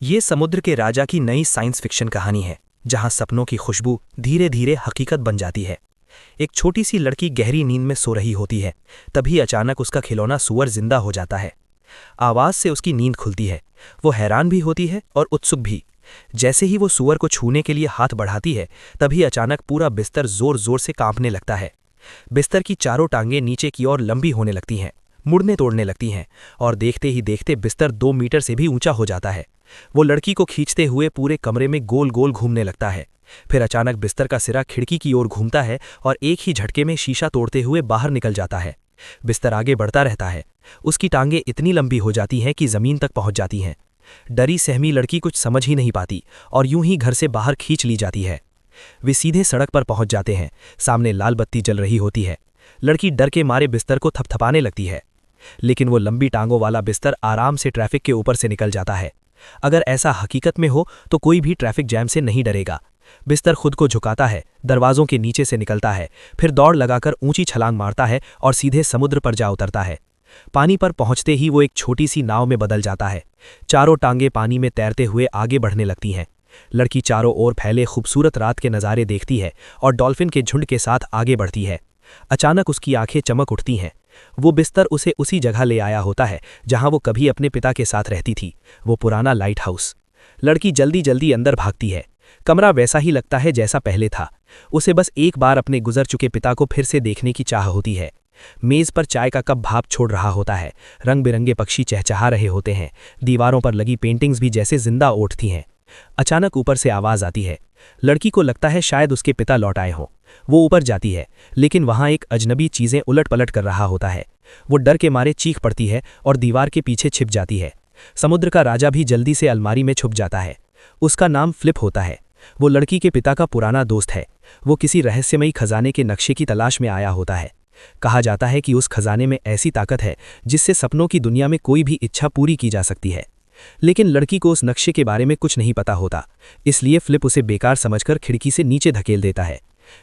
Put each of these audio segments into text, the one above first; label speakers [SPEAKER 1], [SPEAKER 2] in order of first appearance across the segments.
[SPEAKER 1] ये समुद्र के राजा की नई साइंस फिक्शन कहानी है, जहां सपनों की खुशबू धीरे धीरे हकीकत बन जाती है। एक छोटी सी लड़की गहरी नींद में सो रही होती है, तभी अचानक उसका खिलौना सूअर जिंदा हो जाता है। आवाज से उसकी नींद खुलती है। वो हैरान भी होती है और उत्सुक भी। जैसे ही वो सूअर को छूने के लिए हाथ बढ़ाती है, तभी अचानक पूरा बिस्तर जोर जोर से कांपने लगता है। बिस्तर की चारों टांगें नीचे की ओर लंबी होने लगती हैं, मुड़ने तोड़ने लगती हैं, और देखते ही देखते बिस्तर 2 मीटर से भी ऊंचा हो जाता है। वो लड़की को खींचते हुए पूरे कमरे में गोल गोल घूमने लगता है। फिर अचानक बिस्तर का सिरा खिड़की की ओर घूमता है और एक ही झटके में शीशा तोड़ते हुए बाहर निकल जाता है। बिस्तर आगे बढ़ता रहता है। उसकी टांगें इतनी लंबी हो जाती हैं कि जमीन तक पहुंच जाती हैं। डरी सहमी लड़की कुछ समझ ही नहीं पाती और यूं ही घर से बाहर खींच ली जाती है। वे सीधे सड़क पर पहुंच जाते हैं। सामने लाल बत्ती जल रही होती है। लड़की डर के मारे बिस्तर को थपथपाने लगती है, लेकिन वो लंबी टांगों वाला बिस्तर आराम से ट्रैफिक के ऊपर से निकल जाता है। अगर ऐसा हकीकत में हो तो कोई भी ट्रैफिक जैम से नहीं डरेगा। बिस्तर खुद को झुकाता है, दरवाजों के नीचे से निकलता है, फिर दौड़ लगाकर ऊंची छलांग मारता है और सीधे समुद्र पर जा उतरता है। पानी पर पहुंचते ही वो एक छोटी सी नाव में बदल जाता है। चारों टांगे पानी में तैरते हुए आगे बढ़ने लगती हैं। लड़की चारों ओर फैले खूबसूरत रात के नज़ारे देखती है और डॉल्फिन के झुंड के साथ आगे बढ़ती है। अचानक उसकी आंखें चमक उठती हैं। वो बिस्तर उसे उसी जगह ले आया होता है जहां वो कभी अपने पिता के साथ रहती थी, वो पुराना लाइट हाउस। लड़की जल्दी जल्दी अंदर भागती है। कमरा वैसा ही लगता है जैसा पहले था। उसे बस एक बार अपने गुजर चुके पिता को फिर से देखने की चाह होती है। मेज पर चाय का कप भाप छोड़ रहा होता है। रंग बिरंगे पक्षी चहचहा रहे होते हैं। दीवारों पर लगी पेंटिंग्स भी जैसे जिंदा उठती हैं। अचानक ऊपर से आवाज आती है। लड़की को लगता है शायद उसके पिता लौट आए हों। वो ऊपर जाती है, लेकिन वहां एक अजनबी चीजें उलट पलट कर रहा होता है। वो डर के मारे चीख पड़ती है और दीवार के पीछे छिप जाती है। समुद्र का राजा भी जल्दी से अलमारी में छुप जाता है। उसका नाम फ्लिप होता है। वो लड़की के पिता का पुराना दोस्त है। वो किसी रहस्यमयी खजाने के नक्शे की तलाश में आया होता है। कहा जाता है कि उस खजाने में ऐसी ताकत है जिससे सपनों की दुनिया में कोई भी इच्छा पूरी की जा सकती है। लेकिन लड़की को उस नक्शे के बारे में कुछ नहीं पता होता, इसलिए फ्लिप उसे बेकार समझकर खिड़की से नीचे धकेल देता है।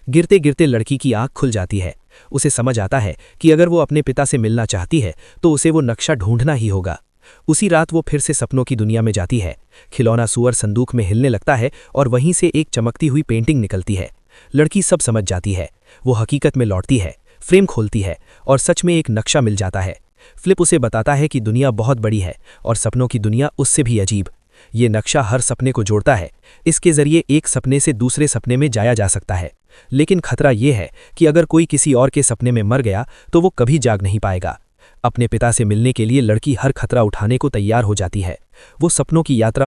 [SPEAKER 1] गिरते गिरते लड़की की आंख खुल जाती है। उसे समझ आता है कि अगर वो अपने पिता से मिलना चाहती है तो उसे वो नक्शा ढूंढना ही होगा। उसी रात वो फिर से सपनों की दुनिया में जाती है। खिलौना सूअर संदूक में हिलने लगता है और वहीं से एक चमकती हुई पेंटिंग निकलती है। लड़की सब समझ जाती है। वो हकीकत में लौटती है, फ्रेम खोलती है और सच में एक नक्शा मिल जाता है। फ्लिप उसे बताता है कि दुनिया बहुत बड़ी है और सपनों की दुनिया उससे भी अजीब। ये नक्शा हर सपने को जोड़ता है। इसके जरिए एक सपने से दूसरे सपने में जाया जा सकता है, लेकिन खतरा यह है कि अगर कोई किसी और के सपने में मर गया तो वो कभी जाग नहीं पाएगा। अपने पिता से मिलने के लिए लड़की हर खतरा उठाने को तैयार हो जाती है। वो सपनों की यात्रा